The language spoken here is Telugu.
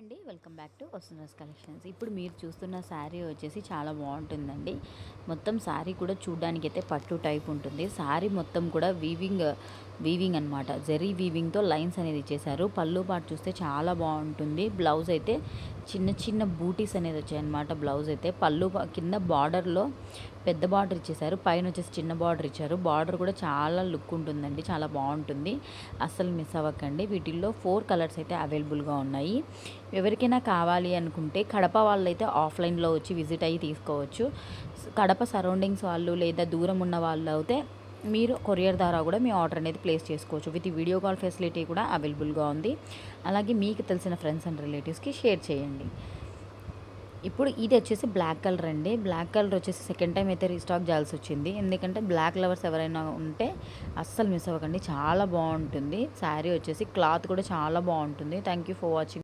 అండి, వెల్కమ్ బ్యాక్ టు వసుంధరాస్ కలెక్షన్స్. ఇప్పుడు మీరు చూస్తున్న శారీ వచ్చేసి చాలా బాగుంటుందండి. మొత్తం శారీ కూడా చూడడానికి అయితే పట్టు టైప్ ఉంటుంది. శారీ మొత్తం కూడా వీవింగ్ అనమాట. జెరీ వీవింగ్తో లైన్స్ అనేది ఇచ్చేసారు. పళ్ళు పాటు చూస్తే చాలా బాగుంటుంది. బ్లౌజ్ అయితే చిన్న చిన్న బూటీస్ అనేది వచ్చాయన్నమాట. బ్లౌజ్ అయితే కింద బార్డర్లో పెద్ద బార్డర్ ఇచ్చేసారు, పైన వచ్చేసి చిన్న బార్డర్ ఇచ్చారు. బార్డర్ కూడా చాలా లుక్ ఉంటుందండి, చాలా బాగుంటుంది. అస్సలు మిస్ అవ్వకండి. వీటిల్లో 4 కలర్స్ అయితే అవైలబుల్గా ఉన్నాయి. ఎవరికైనా కావాలి అనుకుంటే కడప వాళ్ళు అయితే ఆఫ్లైన్లో వచ్చి విజిట్ అయ్యి తీసుకోవచ్చు. కడప సరౌండింగ్స్ వాళ్ళు లేదా దూరం ఉన్న వాళ్ళు అయితే మీరు కొరియర్ ద్వారా కూడా మీ ఆర్డర్ అనేది ప్లేస్ చేసుకోవచ్చు. విత్ వీడియో కాల్ ఫెసిలిటీ కూడా అవైలబుల్గా ఉంది. అలాగే మీకు తెలిసిన ఫ్రెండ్స్ అండ్ రిలేటివ్స్కి షేర్ చేయండి. ఇప్పుడు ఇది వచ్చేసి బ్లాక్ కలర్ అండి. బ్లాక్ కలర్ వచ్చేసి సెకండ్ టైం అయితే రీస్టాక్ చేయాల్సి వచ్చింది. ఎందుకంటే బ్లాక్ లవర్స్ ఎవరైనా ఉంటే అస్సలు మిస్ అవ్వకండి, చాలా బాగుంటుంది. శారీ వచ్చేసి క్లాత్ కూడా చాలా బాగుంటుంది. Thank you for watching.